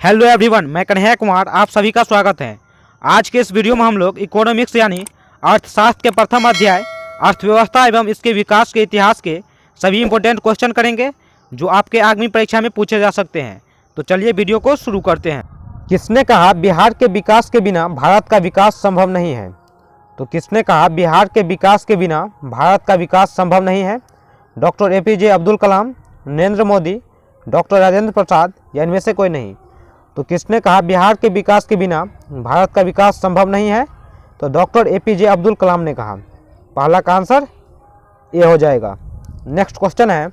Hello everyone, मैं कन्हैया कुमार आप सभी का स्वागत है। आज के इस वीडियो में हम लोग इकोनॉमिक्स यानी अर्थशास्त्र के प्रथम अध्याय अर्थव्यवस्था एवं इसके विकास के इतिहास के सभी इंपॉर्टेंट क्वेश्चन करेंगे जो आपके आगामी परीक्षा में पूछे जा सकते हैं। तो चलिए वीडियो को शुरू करते हैं। किसने कहा बिहार के विकास के बिना भारत का विकास संभव नहीं है? तो किसने कहा बिहार के विकास के बिना भारत का विकास संभव नहीं है? Doctor APJ Abdul Kalam, Narendra Modi, doctor Rajendra Prasad या इनमें से कोई नहीं? तो किसने कहा बिहार के विकास के बिना भारत का विकास संभव नहीं है? तो डॉक्टर APJ अब्दुल कलाम ने कहा। पहला का आंसर ए हो जाएगा। नेक्स्ट क्वेश्चन है,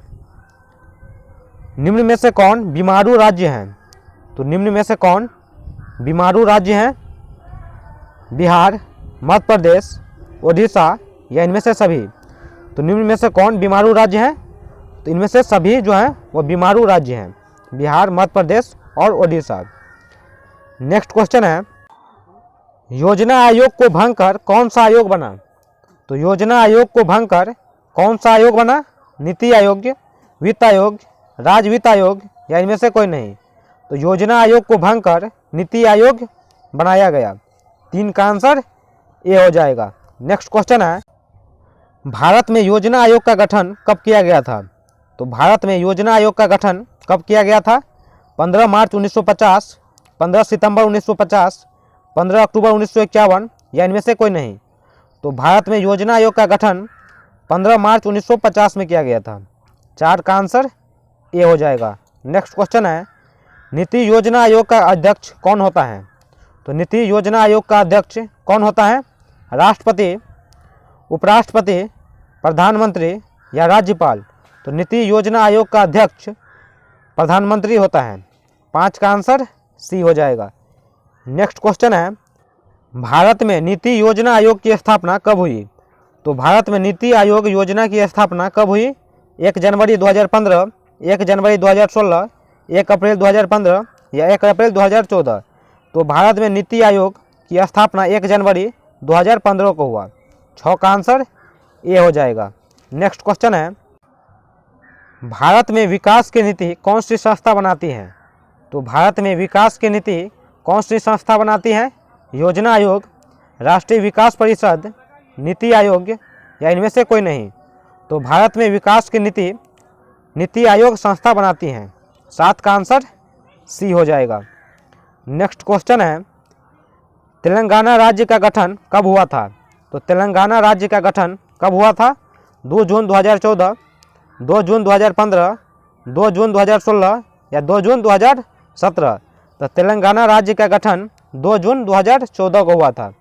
निम्न में से कौन बीमारू राज्य है? तो निम्न में से कौन बीमारू राज्य हैं? बिहार, मध्य प्रदेश, ओडिशा या इनमें से सभी? तो निम्न में से कौन बीमारू राज्य हैं? तो इनमें से सभी जो हैं वो बीमारू राज्य हैं, बिहार, मध्य प्रदेश और ओडिशा। नेक्स्ट क्वेश्चन है, योजना आयोग को भंग कर कौन सा आयोग बना? तो योजना आयोग को भंग कर कौन सा आयोग बना? नीति आयोग, वित्त आयोग, राज्य वित्त आयोग या इनमें से कोई नहीं? तो योजना आयोग को भंग कर नीति आयोग बनाया गया। 3 का आंसर ए हो जाएगा। नेक्स्ट क्वेश्चन है, भारत में योजना आयोग का गठन कब किया गया था? तो भारत में योजना आयोग का गठन कब किया गया था? 15 मार्च 1950, 15 सितंबर 1950, 15 अक्टूबर 1951 या इनमें से कोई नहीं? तो भारत में योजना आयोग का गठन 15 मार्च 1950 में किया गया था। 4 का आंसर ए हो जाएगा। नेक्स्ट क्वेश्चन है, नीति योजना आयोग का अध्यक्ष कौन होता है? तो नीति योजना आयोग का अध्यक्ष कौन होता है? राष्ट्रपति, उपराष्ट्रपति, प्रधानमंत्री या राज्यपाल? तो नीति योजना आयोग का अध्यक्ष प्रधानमंत्री होता है। 5 का आंसर सी हो जाएगा। नेक्स्ट क्वेश्चन है, भारत में नीति योजना आयोग की स्थापना कब हुई? तो भारत में नीति आयोग योजना की स्थापना कब हुई? 1 जनवरी 2015, 1 जनवरी 2016, 1 अप्रैल 2015 या 1 अप्रैल 2014? तो भारत में नीति आयोग की स्थापना 1 जनवरी 2015 को हुआ। 6 का आंसर ए हो जाएगा। नेक्स्ट क्वेश्चन है, भारत में विकास की नीति कौन सी संस्था बनाती है? तो भारत में विकास की नीति कौन सी संस्था बनाती है? योजना आयोग, राष्ट्रीय विकास परिषद, नीति आयोग या इनमें से कोई नहीं? तो भारत में विकास की नीति नीति आयोग संस्था बनाती हैं। 7 का आंसर सी हो जाएगा। नेक्स्ट क्वेश्चन है, तेलंगाना राज्य का गठन कब हुआ था? तो तेलंगाना राज्य का गठन कब हुआ था? 2 जून 2014, 2 जून 2015, 2 जून 2016 या 2 जून 2017? तो तेलंगाना राज्य का गठन 2 जून 2014 को हुआ था।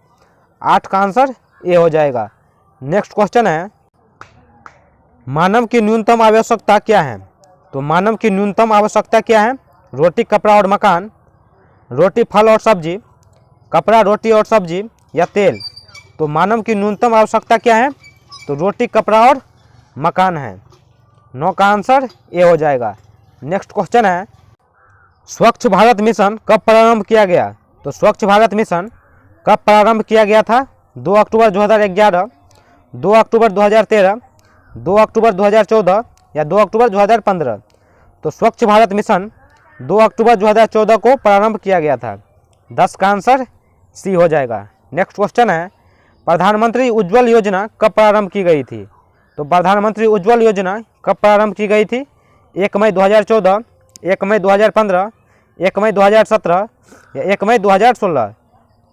8 का आंसर ए हो जाएगा। नेक्स्ट क्वेश्चन है, मानव की न्यूनतम आवश्यकता क्या है? तो मानव की न्यूनतम आवश्यकता क्या है? रोटी, कपड़ा और मकान, रोटी, फल और सब्जी, कपड़ा, रोटी और सब्जी या तेल? तो मानव की न्यूनतम आवश्यकता क्या है? तो रोटी, कपड़ा और मकान है। 9 का आंसर ए हो जाएगा। नेक्स्ट क्वेश्चन है, स्वच्छ भारत मिशन कब प्रारंभ किया गया? तो स्वच्छ भारत मिशन कब प्रारंभ किया गया था? 2 अक्टूबर 2011, 2 अक्टूबर 2013, 2 अक्टूबर 2014 या 2 अक्टूबर 2015? तो स्वच्छ भारत मिशन 2 अक्टूबर 2014 को प्रारंभ किया गया था। 10 का आंसर सी हो जाएगा। नेक्स्ट क्वेश्चन है, प्रधानमंत्री उज्ज्वल योजना कब प्रारंभ की गई थी? तो प्रधानमंत्री उज्ज्वल योजना कब प्रारंभ की गई थी? 1 मई 2014, 1 मई 2015, 1 मई 2017 या 1 मई 2016?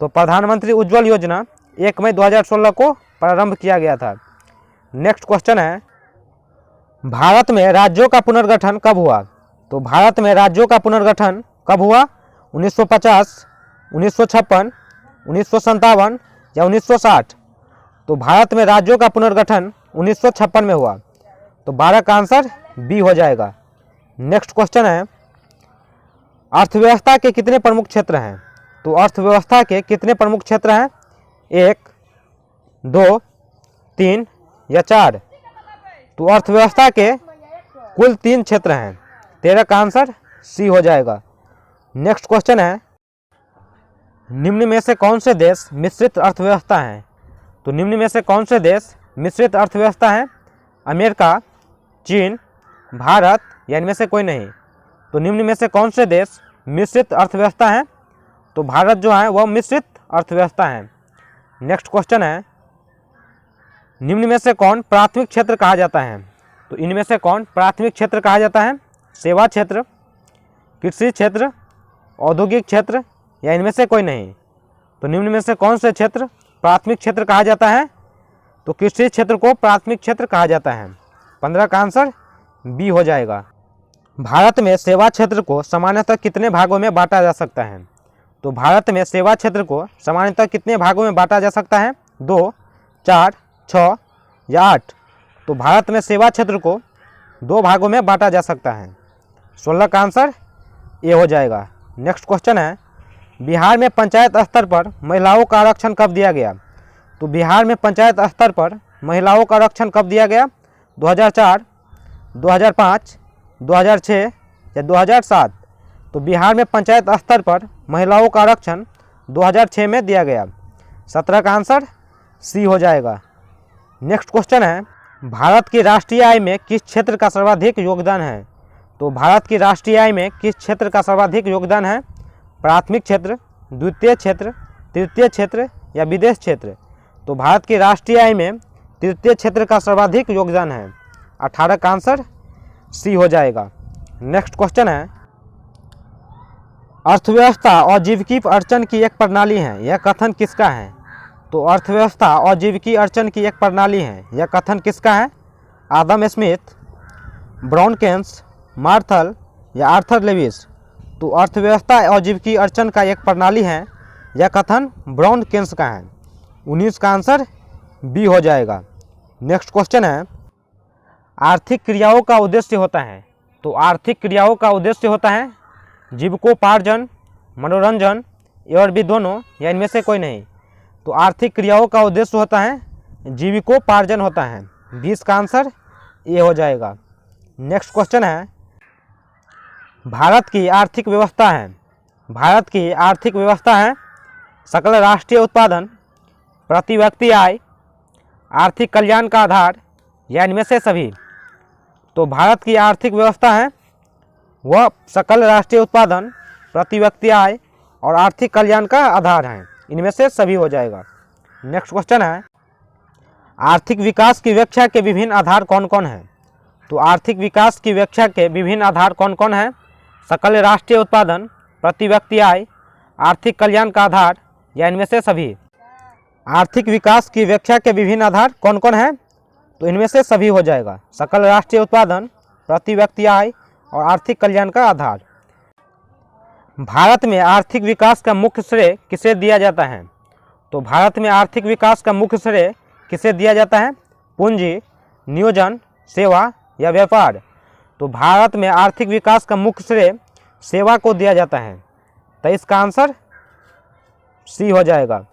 तो प्रधानमंत्री उज्ज्वल योजना 1 मई 2016 को प्रारंभ किया गया था। नेक्स्ट क्वेश्चन है, भारत में राज्यों का पुनर्गठन कब हुआ? तो भारत में राज्यों का पुनर्गठन कब हुआ? 1950, 1956, 1957 या 1960? तो भारत में राज्यों का पुनर्गठन 1956 में हुआ। तो 12 का आंसर बी हो जाएगा। नेक्स्ट क्वेश्चन है, अर्थव्यवस्था के कितने प्रमुख क्षेत्र हैं? तो अर्थव्यवस्था के कितने प्रमुख क्षेत्र हैं? 1, 2, 3 या 4? तो अर्थव्यवस्था के कुल 3 क्षेत्र हैं। 13 का आंसर सी हो जाएगा। नेक्स्ट क्वेश्चन है, निम्न में से कौन से देश मिश्रित अर्थव्यवस्था हैं? तो निम्न में से कौन से देश मिश्रित अर्थव्यवस्था हैं? अमेरिका, चीन, भारत या इनमें से कोई नहीं? तो निम्न में से कौन से देश मिश्रित अर्थव्यवस्था है, तो भारत जो है वह मिश्रित अर्थव्यवस्था है। नेक्स्ट क्वेश्चन है, निम्न में से कौन प्राथमिक क्षेत्र कहा जाता है? तो इनमें से कौन प्राथमिक क्षेत्र कहा जाता है? सेवा क्षेत्र, कृषि क्षेत्र, औद्योगिक क्षेत्र या इनमें से कोई नहीं? तो निम्न में से कौन से क्षेत्र प्राथमिक क्षेत्र कहा जाता है? तो कृषि क्षेत्र को प्राथमिक क्षेत्र कहा जाता है। 15 का आंसर बी हो जाएगा। भारत में सेवा क्षेत्र को सामान्यतः कितने भागों में बांटा जा सकता है? तो भारत में सेवा क्षेत्र को सामान्यतः कितने भागों में बांटा जा सकता है? 2, 4, 6 या 8? तो भारत में सेवा क्षेत्र को 2 भागों में बांटा जा सकता है। 16 का आंसर ए हो जाएगा। नेक्स्ट क्वेश्चन है, बिहार में पंचायत स्तर पर महिलाओं का आरक्षण कब दिया गया? तो बिहार में पंचायत स्तर पर महिलाओं का आरक्षण कब दिया गया? 2004, 2005, 2006 या 2007? तो बिहार में पंचायत स्तर पर महिलाओं का आरक्षण 2006 में दिया गया। 17 का आंसर सी हो जाएगा। नेक्स्ट क्वेश्चन है, भारत की राष्ट्रीय आय में किस क्षेत्र का सर्वाधिक योगदान है? तो भारत की राष्ट्रीय आय में किस क्षेत्र का सर्वाधिक योगदान है? प्राथमिक क्षेत्र, द्वितीय क्षेत्र, तृतीय क्षेत्र या विदेश क्षेत्र? तो भारत की राष्ट्रीय आय में तृतीय क्षेत्र का सर्वाधिक योगदान है। 18 का आंसर सी हो जाएगा। नेक्स्ट क्वेश्चन है, अर्थव्यवस्था आजीविकी अर्चन की एक प्रणाली है, यह कथन किसका है? तो अर्थव्यवस्था आजीविकी अर्चन की एक प्रणाली है, यह कथन किसका है? आदम स्मिथ, ब्राउनकेन्स, मार्थल या आर्थर लेविस? तो अर्थव्यवस्था आजीविकी अर्चन का एक प्रणाली है, यह कथन ब्राउनकेन्स का है। 19 का आंसर बी हो जाएगा। नेक्स्ट क्वेश्चन है, आर्थिक क्रियाओं का उद्देश्य होता है? तो आर्थिक क्रियाओं का उद्देश्य होता है जीविकोपार्जन, मनोरंजन और भी दोनों या इनमें से कोई नहीं? तो आर्थिक क्रियाओं का उद्देश्य होता है जीविकोपार्जन होता है। 20 का आंसर ए हो जाएगा। नेक्स्ट क्वेश्चन है, भारत की आर्थिक व्यवस्था है, भारत की आर्थिक व्यवस्था है सकल राष्ट्रीय उत्पादन, प्रति व्यक्ति आय, आर्थिक कल्याण का आधार या इनमें से सभी? तो भारत की आर्थिक व्यवस्था है वह सकल राष्ट्रीय उत्पादन, प्रति व्यक्ति आय और आर्थिक कल्याण का आधार है, इनमें से सभी हो जाएगा। नेक्स्ट क्वेश्चन है, आर्थिक विकास की व्याख्या के विभिन्न आधार कौन कौन हैं? तो आर्थिक विकास की व्याख्या के विभिन्न आधार कौन कौन हैं? सकल राष्ट्रीय उत्पादन, प्रति व्यक्ति आय, आर्थिक कल्याण का आधार या इनमें से सभी? आर्थिक विकास की व्याख्या के विभिन्न आधार कौन कौन हैं? तो इनमें से सभी हो जाएगा। सकल राष्ट्रीय उत्पादन, प्रति व्यक्ति आय और आर्थिक कल्याण का आधार। भारत में आर्थिक विकास का मुख्य श्रेय किसे दिया जाता है? तो भारत में आर्थिक विकास का मुख्य श्रेय किसे दिया जाता है? पूंजी, नियोजन, सेवा या व्यापार? तो भारत में आर्थिक विकास का मुख्य श्रेय सेवा को दिया जाता है। 23 का आंसर सी हो जाएगा।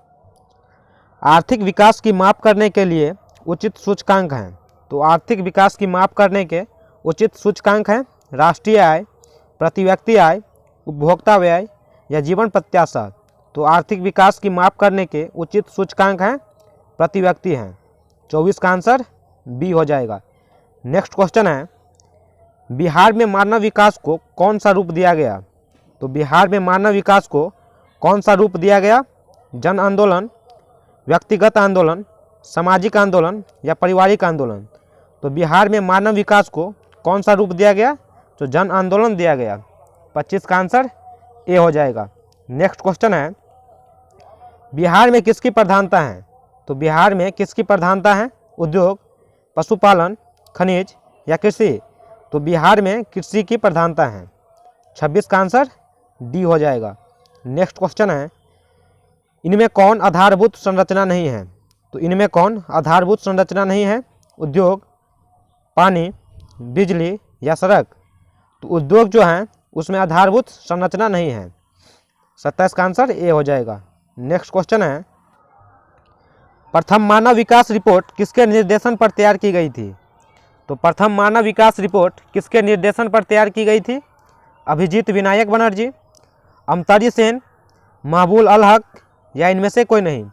आर्थिक विकास की माप करने के लिए उचित सूचकांक हैं। तो आर्थिक विकास की माप करने के उचित सूचकांक हैं राष्ट्रीय आय, प्रति व्यक्ति आय, उपभोक्ता व्यय या जीवन प्रत्याशा? तो आर्थिक विकास की माप करने के उचित सूचकांक हैं प्रति व्यक्ति हैं। 24 का आंसर बी हो जाएगा। नेक्स्ट क्वेश्चन है, बिहार में मानव विकास को कौन सा रूप दिया गया? तो बिहार में मानव विकास को कौन सा रूप दिया गया? जन आंदोलन, व्यक्तिगत आंदोलन, सामाजिक आंदोलन या पारिवारिक आंदोलन? तो बिहार में मानव विकास को कौन सा रूप दिया गया? तो जन आंदोलन दिया गया। 25 का आंसर ए हो जाएगा। नेक्स्ट क्वेश्चन है, बिहार में किसकी प्रधानता है? तो बिहार में किसकी प्रधानता है? उद्योग, पशुपालन, खनिज या कृषि? तो बिहार में कृषि की प्रधानता है। 26 का आंसर डी हो जाएगा। नेक्स्ट क्वेश्चन है, इनमें कौन आधारभूत संरचना नहीं है? तो इनमें कौन आधारभूत संरचना नहीं है? उद्योग, पानी, बिजली या सड़क? तो उद्योग जो है उसमें आधारभूत संरचना नहीं है। 27 का आंसर ए हो जाएगा। नेक्स्ट क्वेश्चन है, प्रथम मानव विकास रिपोर्ट किसके निर्देशन पर तैयार की गई थी? तो प्रथम मानव विकास रिपोर्ट किसके निर्देशन पर तैयार की गई थी? अभिजीत विनायक बनर्जी, अमतारी सेन, महबूब अल हक या इनमें से कोई नहीं?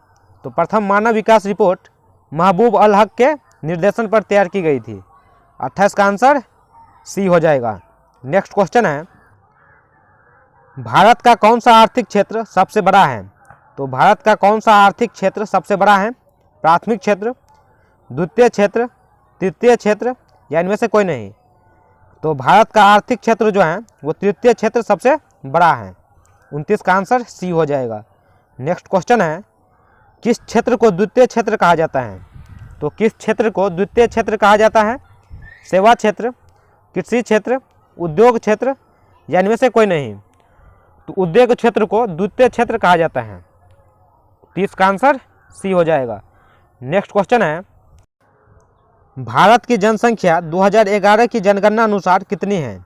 तो प्रथम मानव विकास रिपोर्ट महबूब अल हक के निर्देशन पर तैयार की गई थी। 28 का आंसर सी हो जाएगा। नेक्स्ट क्वेश्चन है, भारत का कौन सा आर्थिक क्षेत्र सबसे बड़ा है? तो भारत का कौन सा आर्थिक क्षेत्र सबसे बड़ा है? प्राथमिक क्षेत्र, द्वितीय क्षेत्र, तृतीय क्षेत्र या इनमें से कोई नहीं? तो भारत का आर्थिक क्षेत्र जो है वो तृतीय क्षेत्र सबसे बड़ा है। 29 का आंसर सी हो जाएगा। नेक्स्ट क्वेश्चन है, किस क्षेत्र को द्वितीय क्षेत्र कहा जाता है? तो किस क्षेत्र को द्वितीय क्षेत्र कहा जाता है? सेवा क्षेत्र, कृषि क्षेत्र, उद्योग क्षेत्र या इनमें से कोई नहीं? तो उद्योग क्षेत्र को द्वितीय क्षेत्र कहा जाता है। 30 का आंसर सी हो जाएगा। नेक्स्ट क्वेश्चन है, भारत की जनसंख्या 2011 की जनगणना अनुसार कितनी है?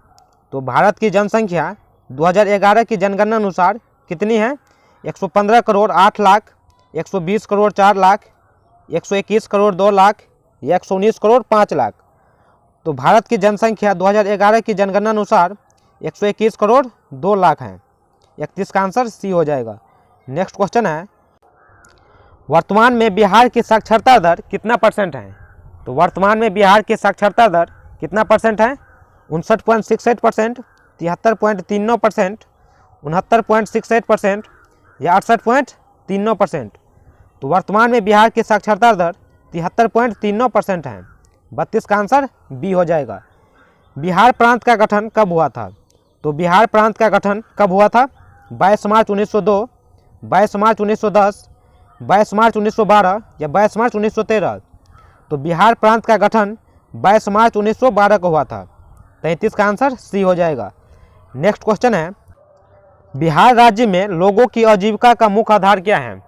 तो भारत की जनसंख्या 2011 की जनगणना अनुसार कितनी है? 115 करोड़ 8 लाख, 120 करोड़ 4 लाख, 121 करोड़ 2 लाख या 119 करोड़ 5 लाख? तो भारत की जनसंख्या 2011 की जनगणना अनुसार 121 करोड़ 2 लाख है। 31 का आंसर सी हो जाएगा। नेक्स्ट क्वेश्चन है, वर्तमान में बिहार की साक्षरता दर कितना % है? तो वर्तमान में बिहार की साक्षरता दर कितना % है? 59.68%, 73.39%, 69.68% या 68.39%? तो वर्तमान में बिहार की साक्षरता दर 73.39% है। 32 का आंसर बी हो जाएगा। बिहार प्रांत का गठन कब हुआ था? तो बिहार प्रांत का गठन कब हुआ था? 22 मार्च 1902, 22 मार्च 1910, 22 मार्च 1912 या 22 मार्च 1913? तो बिहार प्रांत का गठन 22 मार्च 1912 को हुआ था। 33 का आंसर सी हो जाएगा। नेक्स्ट क्वेश्चन है, बिहार राज्य में लोगों की आजीविका का मुख्य आधार क्या है?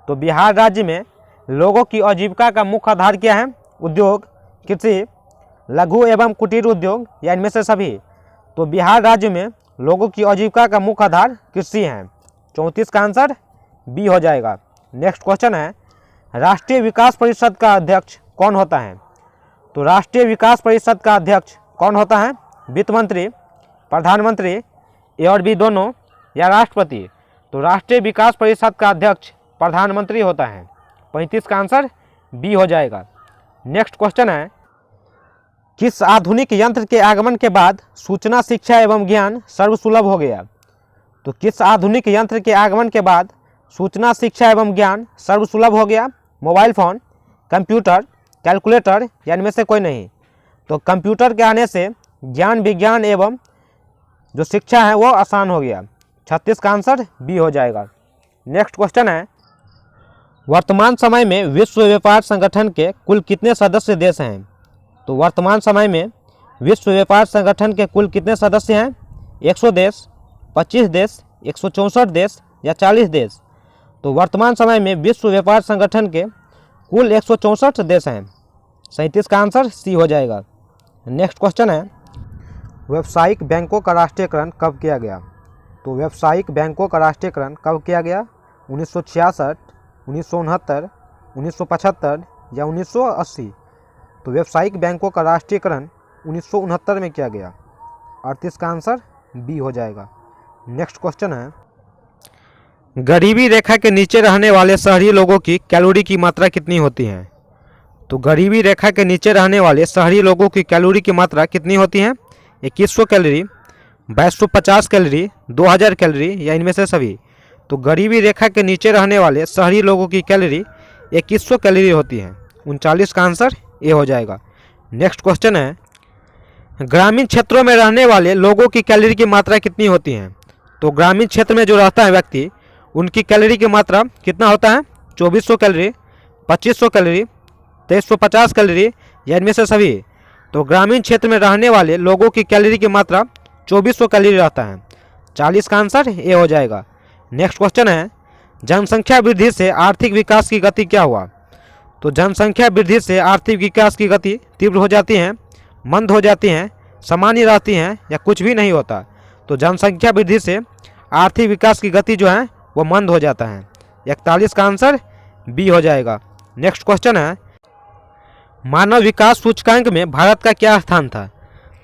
तो बिहार राज्य में लोगों की आजीविका का मुख्य आधार क्या है? उद्योग, कृषि, लघु एवं कुटीर उद्योग या इनमें से सभी? तो बिहार राज्य में लोगों की आजीविका का मुख्य आधार कृषि है। 34 का आंसर बी हो जाएगा। नेक्स्ट क्वेश्चन है, राष्ट्रीय विकास परिषद का अध्यक्ष कौन होता है? तो राष्ट्रीय विकास परिषद का अध्यक्ष कौन होता है? वित्त मंत्री, प्रधानमंत्री, ए और बी दोनों या राष्ट्रपति? तो राष्ट्रीय विकास परिषद का अध्यक्ष प्रधानमंत्री होता है। 35 का आंसर बी हो जाएगा। नेक्स्ट क्वेश्चन है, किस आधुनिक यंत्र के आगमन के बाद सूचना, शिक्षा एवं ज्ञान सर्वसुलभ हो गया? तो किस आधुनिक यंत्र के आगमन के बाद सूचना, शिक्षा एवं ज्ञान सर्वसुलभ हो गया? मोबाइल फ़ोन, कंप्यूटर, कैलकुलेटर या इनमें से कोई नहीं? तो कंप्यूटर के आने से ज्ञान, विज्ञान एवं जो शिक्षा है वो आसान हो गया। 36 का आंसर बी हो जाएगा। नेक्स्ट क्वेश्चन है, वर्तमान समय में विश्व व्यापार संगठन के कुल कितने सदस्य देश हैं? तो वर्तमान समय में विश्व व्यापार संगठन के कुल कितने सदस्य हैं? 100 देश, 25 देश, 164 देश या 40 देश? तो वर्तमान समय में विश्व व्यापार संगठन के कुल 164 देश हैं। 37 का आंसर सी हो जाएगा। नेक्स्ट क्वेश्चन है, व्यावसायिक बैंकों का राष्ट्रीयकरण कब किया गया? तो व्यावसायिक बैंकों का राष्ट्रीयकरण कब किया गया? 1966, 1969, 1975 या 1980? तो व्यावसायिक बैंकों का राष्ट्रीयकरण 1969 में किया गया। 38 का आंसर बी हो जाएगा। नेक्स्ट क्वेश्चन है, गरीबी रेखा के नीचे रहने वाले शहरी लोगों की कैलोरी की मात्रा कितनी होती है? तो गरीबी रेखा के नीचे रहने वाले शहरी लोगों की कैलोरी की मात्रा कितनी होती है? 2100 कैलोरी, 2250 कैलोरी, 2000 कैलोरी या इनमें से सभी? तो गरीबी रेखा के नीचे रहने वाले शहरी लोगों की कैलोरी 2100 कैलोरी होती है। 39 का आंसर ए हो जाएगा। नेक्स्ट क्वेश्चन है, ग्रामीण क्षेत्रों में रहने वाले लोगों की कैलोरी की मात्रा कितनी होती है? तो ग्रामीण क्षेत्र में जो रहता है व्यक्ति, उनकी कैलोरी की मात्रा कितना होता है? 2400 कैलोरी, 2500 कैलोरी, 2350 कैलोरी या इनमें से सभी? तो ग्रामीण क्षेत्र में रहने वाले लोगों की कैलोरी की मात्रा 2400 कैलोरी रहता है। 40 का आंसर ए हो जाएगा। नेक्स्ट क्वेश्चन है, जनसंख्या वृद्धि से आर्थिक विकास की गति क्या हुआ? तो जनसंख्या वृद्धि से आर्थिक विकास की गति तीव्र हो जाती है, मंद हो जाती हैं, सामान्य रहती हैं या कुछ भी नहीं होता? तो जनसंख्या वृद्धि से आर्थिक विकास की गति जो है वो मंद हो जाता है। 41 का आंसर बी हो जाएगा। नेक्स्ट क्वेश्चन है, मानव विकास सूचकांक में भारत का क्या स्थान था?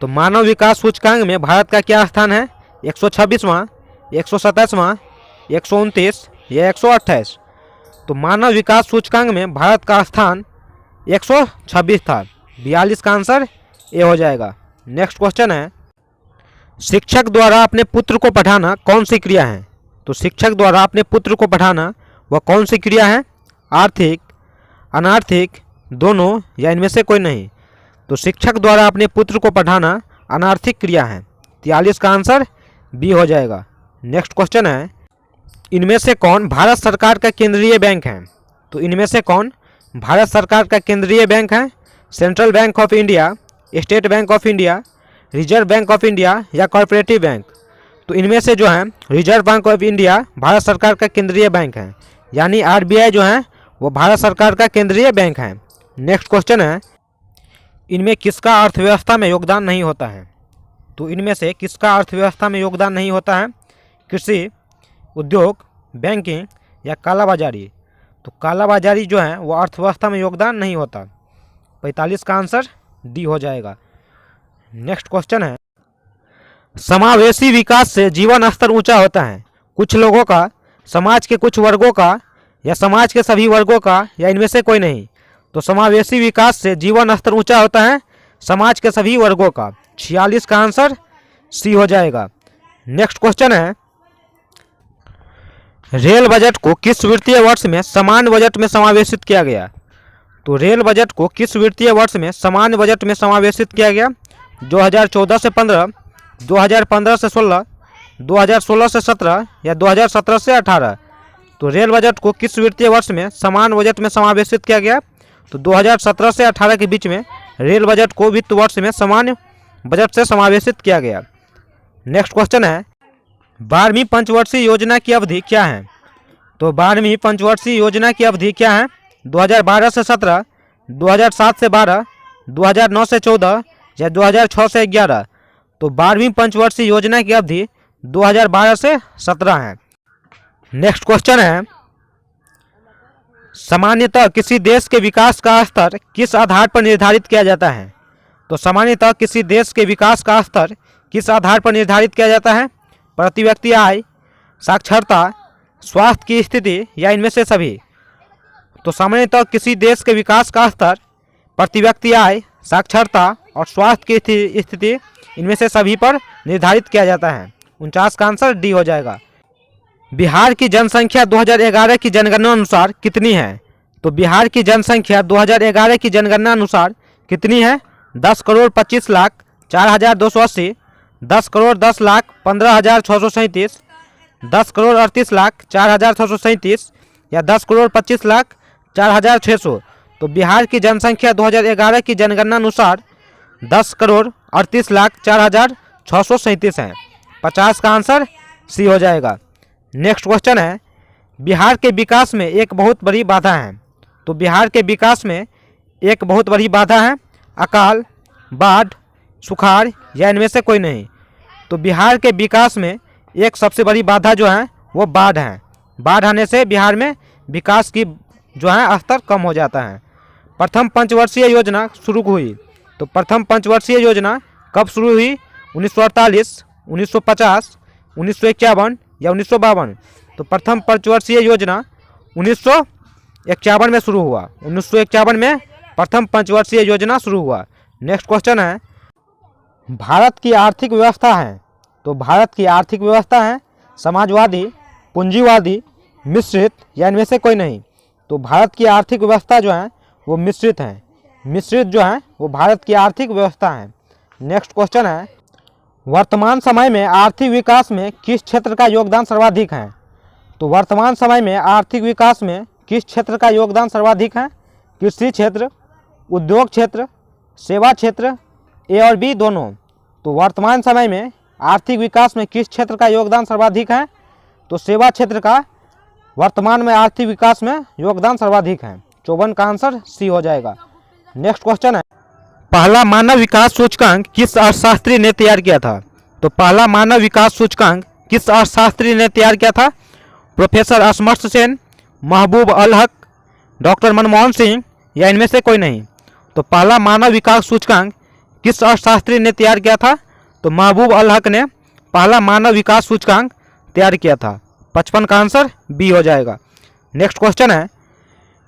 तो मानव विकास सूचकांक में भारत का क्या स्थान है? 126वां, 127वां, 129 या 128? तो मानव विकास सूचकांक में भारत का स्थान 126 था। 42 का आंसर ए हो जाएगा। नेक्स्ट क्वेश्चन है, शिक्षक द्वारा अपने पुत्र को पढ़ाना कौन सी क्रिया है? तो शिक्षक द्वारा अपने पुत्र को पढ़ाना वह कौन सी क्रिया है? आर्थिक, अनार्थिक, दोनों या इनमें से कोई नहीं? तो शिक्षक द्वारा अपने पुत्र को पढ़ाना अनार्थिक क्रिया है। 43 का आंसर बी हो जाएगा। नेक्स्ट क्वेश्चन है, इनमें से कौन भारत सरकार का केंद्रीय बैंक है? तो इनमें से कौन भारत सरकार का केंद्रीय बैंक है? Central bank of India, state bank of India, reserve bank of India या कॉर्पोरेटिव बैंक? तो इनमें से जो है reserve bank of India Bharat सरकार का केंद्रीय बैंक है, यानी आरबीआई जो है वो भारत सरकार का केंद्रीय बैंक है। नेक्स्ट क्वेश्चन है, इनमें किसका अर्थव्यवस्था में योगदान नहीं होता है? तो इनमें से किसका अर्थव्यवस्था में योगदान नहीं होता है? कृषि, उद्योग, बैंकिंग या कालाबाजारी? तो कालाबाजारी जो है वो अर्थव्यवस्था में योगदान नहीं होता। 45 का आंसर डी हो जाएगा। नेक्स्ट क्वेश्चन है, समावेशी विकास से जीवन स्तर ऊंचा होता है। कुछ लोगों का, समाज के कुछ वर्गों का या समाज के सभी वर्गों का या इनमें से कोई नहीं? तो समावेशी विकास से जीवन स्तर ऊंचा होता है समाज के सभी वर्गों का। 46 का आंसर सी हो जाएगा। नेक्स्ट क्वेश्चन है, रेल बजट को किस वित्तीय वर्ष में सामान्य बजट में समावेशित किया गया? तो रेल बजट को किस वित्तीय वर्ष में सामान्य बजट में समावेशित किया गया? 2014 से 15, 2015 से 16, 2016 से 17 या 2017 से 18? तो रेल बजट को किस वित्तीय वर्ष में सामान्य बजट में समावेशित किया गया? तो 2017 से 18 के बीच में रेल बजट को वित्त वर्ष में सामान्य बजट से समावेशित किया गया। नेक्स्ट क्वेश्चन है, 12वीं पंचवर्षीय योजना की अवधि क्या है? तो 12वीं पंचवर्षीय योजना की अवधि क्या है? 2012 से 17, 2007 से 12, 2009 से 14 या 2006 से 11? तो 12वीं पंचवर्षीय योजना की अवधि 2012 से 17 है। नेक्स्ट क्वेश्चन है, सामान्यतः किसी देश के विकास का स्तर किस आधार पर निर्धारित किया जाता है? तो सामान्यतः किसी देश के विकास का स्तर किस आधार पर निर्धारित किया जाता है? प्रति व्यक्ति आय, साक्षरता, स्वास्थ्य की स्थिति या इनमें से सभी? तो सामान्यतः किसी देश के विकास का स्तर प्रति व्यक्ति आय, साक्षरता और स्वास्थ्य की स्थिति इनमें से सभी पर निर्धारित किया जाता है। 49 का आंसर डी हो जाएगा। बिहार की जनसंख्या 2011 की जनगणना अनुसार कितनी है? तो बिहार की जनसंख्या 2011 की जनगणना अनुसार कितनी है? 10 करोड़ 25 लाख 4,280, 10 करोड़ 10 लाख 15,637, 10 करोड़ 38 लाख 4,637 या 10 करोड़ 25 लाख 4,600? तो बिहार की जनसंख्या 2011 की जनगणना अनुसार 10 करोड़ 38 लाख 4,637 है। 50 का आंसर सी हो जाएगा। नेक्स्ट क्वेश्चन है, बिहार के विकास में एक बहुत बड़ी बाधा है। तो बिहार के विकास में एक बहुत बड़ी बाधा है अकाल, बाढ़, सुखाड़ या इनमें से कोई नहीं? तो बिहार के विकास में एक सबसे बड़ी बाधा जो है वो बाढ़ है। बाढ़ आने से बिहार में विकास की जो है स्तर कम हो जाता है। प्रथम पंचवर्षीय योजना शुरू हुई। तो प्रथम पंचवर्षीय योजना कब शुरू हुई? 1948, 1950, 1951 या 1952? तो प्रथम पंचवर्षीय योजना 1951 में शुरू हुआ। 1951 में प्रथम पंचवर्षीय योजना शुरू हुआ। नेक्स्ट क्वेश्चन है, भारत की आर्थिक व्यवस्था है। तो भारत की आर्थिक व्यवस्था है समाजवादी, पूंजीवादी, मिश्रित या इनमें से कोई नहीं? तो भारत की आर्थिक व्यवस्था जो है वो मिश्रित है। मिश्रित जो है वो भारत की आर्थिक व्यवस्था है। नेक्स्ट क्वेश्चन है, वर्तमान समय में आर्थिक विकास में किस क्षेत्र का योगदान सर्वाधिक है? तो वर्तमान समय में आर्थिक विकास में किस क्षेत्र का योगदान सर्वाधिक है? कृषि क्षेत्र, उद्योग क्षेत्र, सेवा क्षेत्र, ए और बी दोनों? तो वर्तमान समय में आर्थिक विकास में किस क्षेत्र का योगदान सर्वाधिक है? तो सेवा क्षेत्र का वर्तमान में आर्थिक विकास में योगदान सर्वाधिक है। 54 का आंसर सी हो जाएगा। नेक्स्ट क्वेश्चन है, पहला मानव विकास सूचकांक किस अर्थशास्त्री ने तैयार किया था? तो पहला मानव विकास सूचकांक किस अर्थशास्त्री ने तैयार किया था? प्रोफेसर अमर्त्य सेन, महबूब अल हक, डॉक्टर मनमोहन सिंह या इनमें से कोई नहीं? तो पहला मानव विकास सूचकांक किस अर्थशास्त्री ने तैयार किया था? तो महबूब अल हक ने पहला मानव विकास सूचकांक तैयार किया था। 55 का आंसर बी हो जाएगा। नेक्स्ट क्वेश्चन है,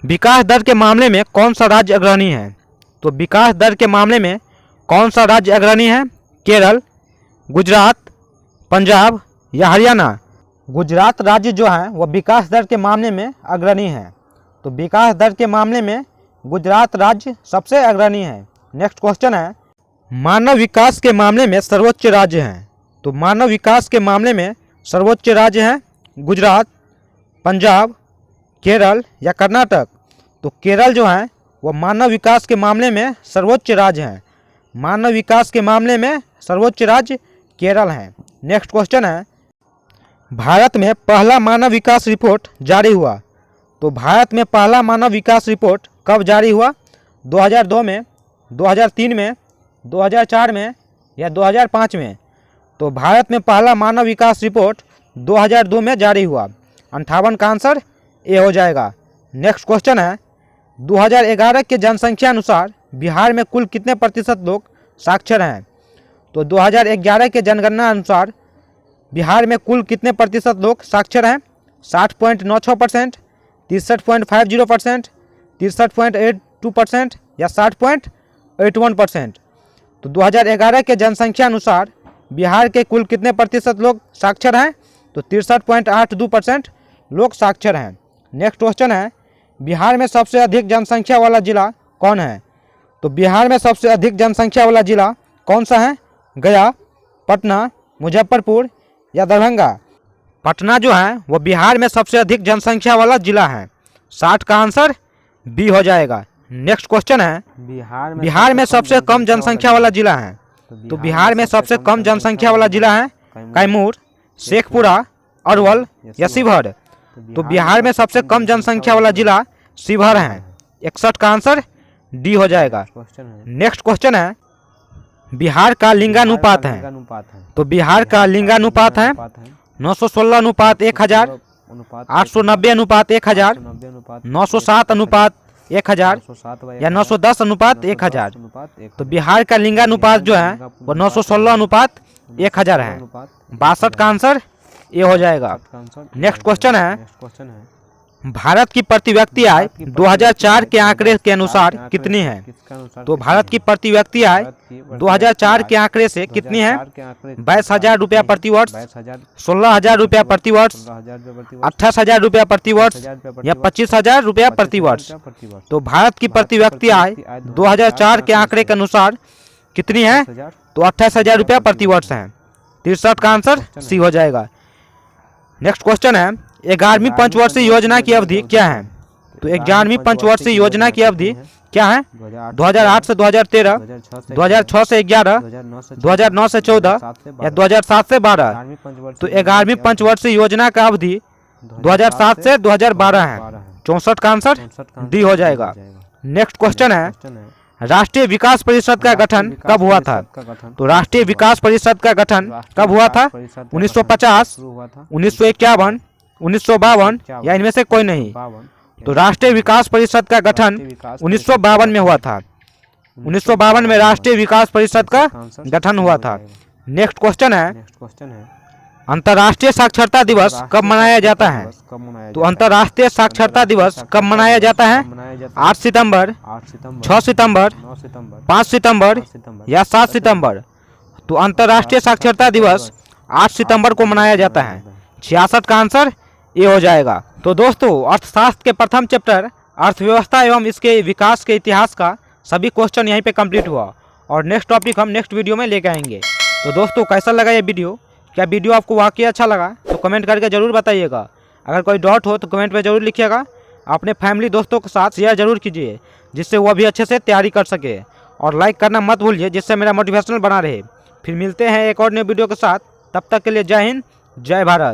विकास दर के मामले में कौन सा राज्य अग्रणी है? तो विकास दर के मामले में कौन सा राज्य अग्रणी है? केरल, गुजरात, पंजाब या हरियाणा? गुजरात राज्य जो है वह विकास दर के मामले में अग्रणी है। तो विकास दर के मामले में गुजरात राज्य सबसे अग्रणी है। नेक्स्ट क्वेश्चन है, मानव विकास के मामले में सर्वोच्च राज्य हैं। तो मानव विकास के मामले में सर्वोच्च राज्य हैं गुजरात, पंजाब, केरल या कर्नाटक? तो केरल जो है वह मानव विकास के मामले में सर्वोच्च राज्य हैं। मानव विकास के मामले में सर्वोच्च राज्य केरल हैं। नेक्स्ट क्वेश्चन है, भारत में पहला मानव विकास रिपोर्ट जारी हुआ। तो भारत में पहला मानव विकास रिपोर्ट कब जारी हुआ? 2002 में, 2003 में, 2004 में या 2005 में? तो भारत में पहला मानव विकास रिपोर्ट 2002 में जारी हुआ। 58 का आंसर ए हो जाएगा। नेक्स्ट क्वेश्चन है, 2011 के जनसंख्या अनुसार बिहार में कुल कितने प्रतिशत लोग साक्षर हैं? तो 2011 के जनगणना अनुसार बिहार में कुल कितने प्रतिशत लोग साक्षर हैं? 60.96%, 63.50%, 63.82% या 60.81%? तो 2011 के जनसंख्या अनुसार बिहार के कुल कितने प्रतिशत लोग साक्षर हैं? तो 63.82% लोग साक्षर हैं। नेक्स्ट क्वेश्चन है, बिहार में सबसे अधिक जनसंख्या वाला जिला कौन है? तो बिहार में सबसे अधिक जनसंख्या वाला जिला कौन सा है? गया, पटना, मुजफ्फरपुर या दरभंगा? पटना जो है वो बिहार में सबसे अधिक जनसंख्या वाला जिला है। 60 का आंसर बी हो जाएगा। नेक्स्ट क्वेश्चन है, बिहार में सबसे कम जनसंख्या वाला जिला है। तो बिहार में सबसे कम जनसंख्या वाला जिला है कैमूर, शेखपुरा, अरवल या शिवहर? तो बिहार में सबसे कम जनसंख्या वाला जिला शिवहर है। 61 का आंसर डी हो जाएगा। नेक्स्ट क्वेश्चन है, बिहार का लिंगानुपात है। तो बिहार का लिंगानुपात है 916 अनुपात 1000, 890 अनुपात 1000, 907 अनुपात 1000 या 910 अनुपात 1000? तो बिहार का लिंगानुपात जो है वो 916 अनुपात 1000 है। 62 का आंसर ये हो जाएगा। नेक्स्ट क्वेश्चन है, भारत की प्रति व्यक्ति आय 2004 के आंकड़े के अनुसार कितनी है? तो भारत की प्रति व्यक्ति आय 2004 के आंकड़े से कितनी है? 22,000 रुपया प्रति वर्ष, 16,000 रुपया प्रति वर्ष, 28,000 रुपया प्रति वर्ष या 25,000 रुपया प्रति वर्ष? तो भारत की प्रति व्यक्ति आय 2004 के आंकड़े के अनुसार कितनी है? तो 28,000 रुपया प्रति वर्ष है। 63 का आंसर सी हो जाएगा। नेक्स्ट क्वेश्चन है, 11वीं पंचवर्षीय योजना की अवधि क्या है? तो 11वीं पंचवर्षीय योजना की अवधि क्या है? 2008 से 2013, 2006 से 11, 2009 से 14 या 2007 से 12? तो 11वीं पंचवर्षीय योजना का अवधि 2007 से 2012 है। 64 का आंसर डी हो जाएगा। नेक्स्ट क्वेश्चन है, राष्ट्रीय विकास परिषद का गठन कब हुआ था? तो राष्ट्रीय विकास परिषद का गठन कब हुआ था? 1950, 1951, 1952 या इनमें से कोई नहीं? तो राष्ट्रीय विकास परिषद का गठन 1952 में हुआ था। 1952 में राष्ट्रीय विकास परिषद का गठन हुआ था। नेक्स्ट क्वेश्चन है, अंतर्राष्ट्रीय साक्षरता दिवस कब मनाया जाता है? तो अंतर्राष्ट्रीय साक्षरता दिवस कब मनाया जाता है? 8 सितंबर, 6 सितंबर, 5 सितंबर या 7 सितंबर? तो अंतर्राष्ट्रीय साक्षरता दिवस 8 सितंबर को मनाया जाता है। 66 का आंसर ये हो जाएगा। तो दोस्तों, अर्थशास्त्र के प्रथम चैप्टर अर्थव्यवस्था एवं इसके विकास के इतिहास का सभी क्वेश्चन यहीं पे कंप्लीट हुआ और नेक्स्ट टॉपिक हम नेक्स्ट वीडियो में लेके आएंगे। तो दोस्तों, कैसा लगा ये वीडियो? क्या वीडियो आपको वाकई अच्छा लगा? तो कमेंट करके ज़रूर बताइएगा। अगर कोई डाउट हो तो कमेंट में ज़रूर लिखिएगा। अपने फैमिली दोस्तों के साथ शेयर जरूर कीजिए जिससे वो भी अच्छे से तैयारी कर सके, और लाइक करना मत भूलिए जिससे मेरा मोटिवेशनल बना रहे। फिर मिलते हैं एक और नए वीडियो के साथ। तब तक के लिए जय हिंद, जय भारत।